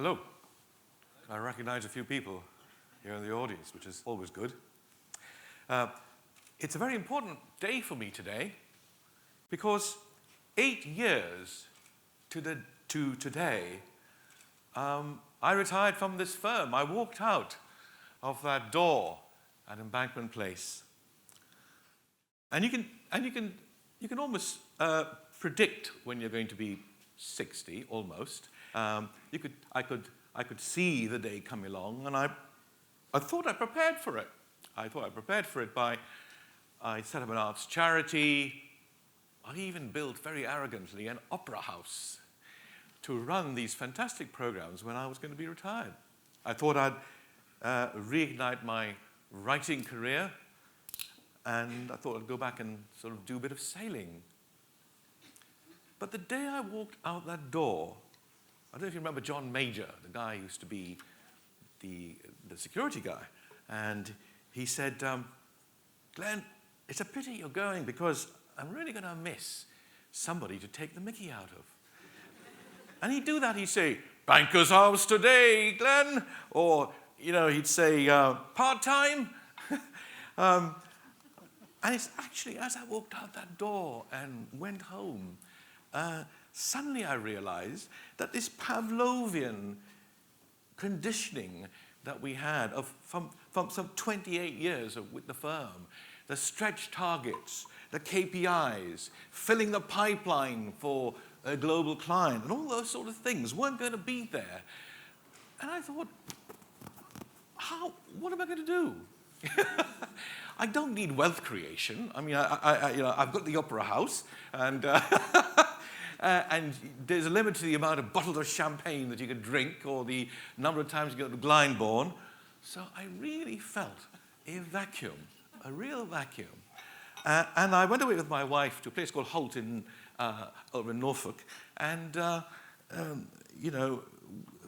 Hello. I recognize a few people here in the audience, which is always good. It's a very important day for me today because 8 years to today, I retired from this firm. I walked out of that door at Embankment Place. And you can almost predict when you're going to be 60, almost. I could see the day coming along, and I thought I prepared for it. I set up an arts charity. I even built, very arrogantly, an opera house to run these fantastic programs when I was going to be retired. I thought I'd reignite my writing career, and I thought I'd go back and sort of do a bit of sailing. But the day I walked out that door, I don't know if you remember John Major, the guy who used to be the security guy, and he said, Glenn, it's a pity you're going because I'm really going to miss somebody to take the mickey out of. And he'd do that, he'd say, banker's house today, Glenn, or, he'd say, part-time. And it's actually, as I walked out that door and went home, suddenly I realized that this Pavlovian conditioning that we had from some 28 years with the firm, the stretch targets, the KPIs, filling the pipeline for a global client, and all those sort of things weren't going to be there. And I thought, what am I going to do? I don't need wealth creation. I mean, I've got the opera house, and and there's a limit to the amount of bottles of champagne that you can drink or the number of times you go to Glyndebourne. So I really felt a vacuum, a real vacuum. And I went away with my wife to a place called Holt over in Norfolk, and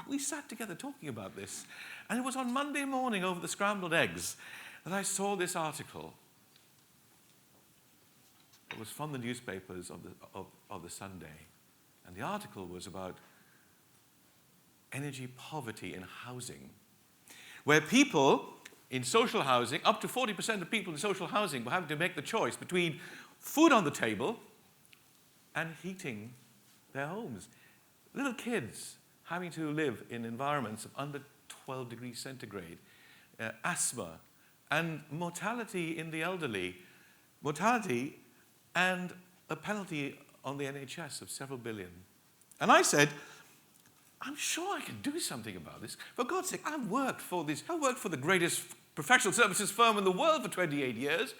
we sat together talking about this. And it was on Monday morning over the scrambled eggs that I saw this article. It was from the newspapers of the Sunday. And the article was about energy poverty in housing, where people in social housing, up to 40% of people in social housing were having to make the choice between food on the table and heating their homes. Little kids having to live in environments of under 12 degrees centigrade, asthma, and mortality in the elderly, mortality and a penalty on the NHS of several billion. And I said, I'm sure I can do something about this. For God's sake, I've worked for the greatest professional services firm in the world for 28 years.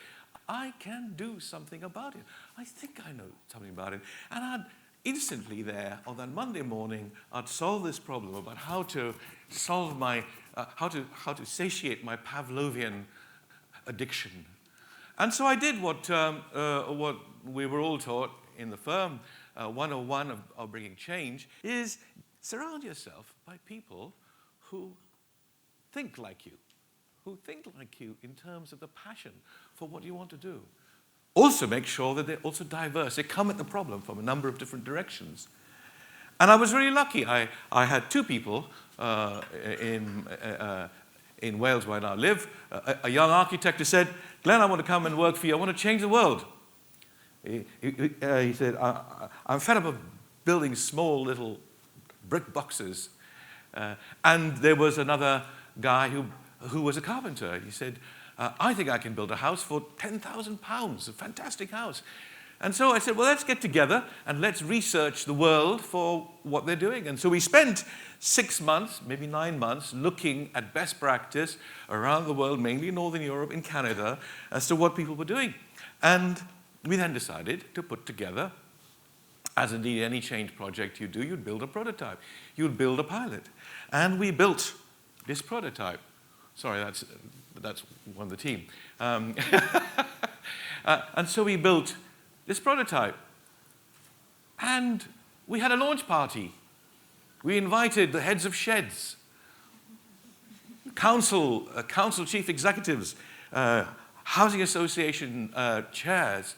I can do something about it. I think I know something about it. And I'd instantly there, on that Monday morning, I'd solve this problem about how to solve how to satiate my Pavlovian addiction. And so I did what we were all taught in the firm, 101 of bringing change, is surround yourself by people who think like you in terms of the passion for what you want to do. Also make sure that they're also diverse. They come at the problem from a number of different directions. And I was really lucky. I had two people in Wales where I now live, a young architect who said, Glenn, I want to come and work for you. I want to change the world. He said, I'm fed up of building small little brick boxes. And there was another guy who was a carpenter. He said, I think I can build a house for £10,000, a fantastic house. And so I said, well, let's get together and let's research the world for what they're doing. And so we spent 6 months, maybe 9 months, looking at best practice around the world, mainly in Northern Europe, in Canada, as to what people were doing. And we then decided to put together, as indeed any change project you do, you'd build a prototype. You'd build a pilot. And we built this prototype. Sorry, that's one of the team. And so we built this prototype. And we had a launch party. We invited the heads of sheds, council chief executives, housing association chairs,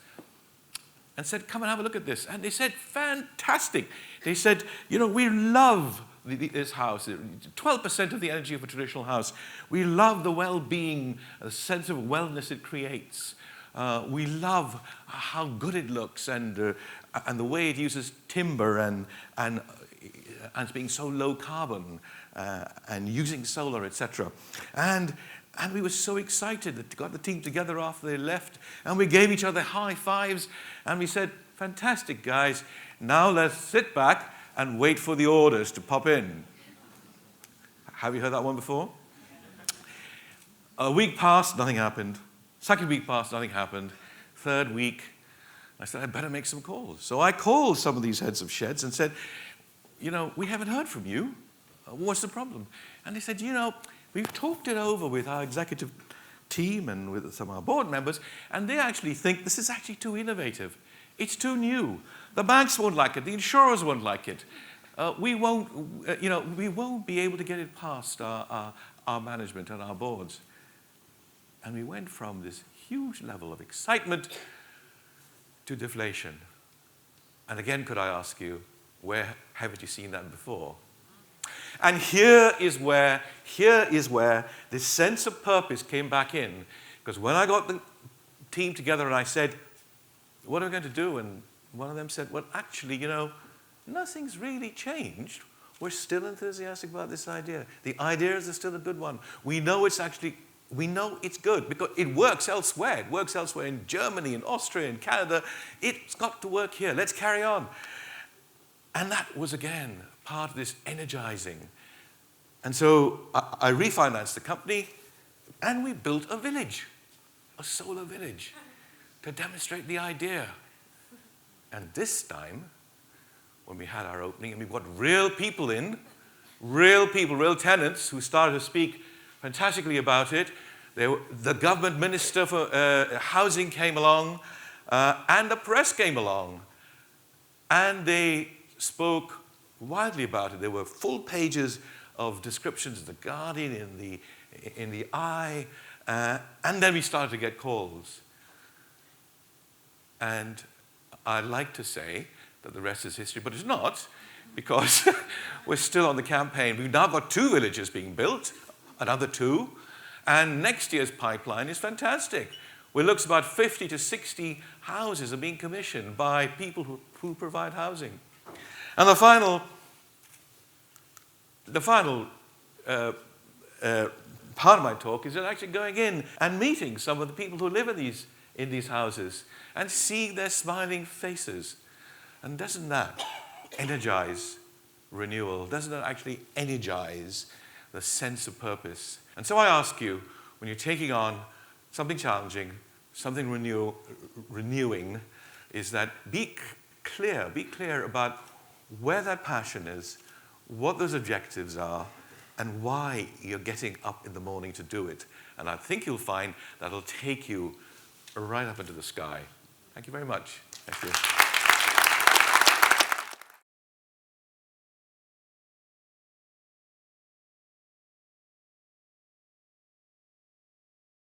and said, come and have a look at this. And they said, fantastic. They said, we love this house, 12% of the energy of a traditional house. We love the well-being, the sense of wellness it creates. We love how good it looks and the way it uses timber and it's being so low carbon and using solar, etc. And we were so excited that we got the team together after they left, and we gave each other high fives, and we said, fantastic, guys. Now let's sit back and wait for the orders to pop in. Have you heard that one before? A week passed, nothing happened. Second week passed, nothing happened. Third week, I said, I better make some calls. So I called some of these heads of sheds and said, we haven't heard from you. What's the problem? And they said, we've talked it over with our executive team and with some of our board members, and they actually think this is actually too innovative. It's too new. The banks won't like it. The insurers won't like it. We won't be able to get it past our management and our boards. And we went from this huge level of excitement to deflation. And again, could I ask you, where haven't you seen that before? And here is where this sense of purpose came back in. Because when I got the team together and I said, what are we going to do? And one of them said, well, actually, nothing's really changed. We're still enthusiastic about this idea. The idea is still a good one. We know it's good because it works elsewhere. It works elsewhere in Germany, in Austria, in Canada. It's got to work here. Let's carry on. And that was, again, part of this energizing. And so I refinanced the company, and we built a village, a solar village, to demonstrate the idea. And this time, when we had our opening, and we got real people in, real people, real tenants who started to speak fantastically about it. The government minister for housing came along, and the press came along. And they spoke widely about it. There were full pages of descriptions of the Guardian, in the Eye, and then we started to get calls. And I'd like to say that the rest is history, but it's not, because we're still on the campaign. We've now got 2 villages being built, another 2, and next year's pipeline is fantastic. It looks about 50 to 60 houses are being commissioned by people who provide housing. And the final part of my talk is actually going in and meeting some of the people who live in these houses and seeing their smiling faces. And doesn't that energize renewal? Doesn't that actually energize the sense of purpose? And so I ask you, when you're taking on something challenging, something renewing, is that be clear about where that passion is, what those objectives are, and why you're getting up in the morning to do it. And I think you'll find that'll take you right up into the sky. Thank you very much. Thank you.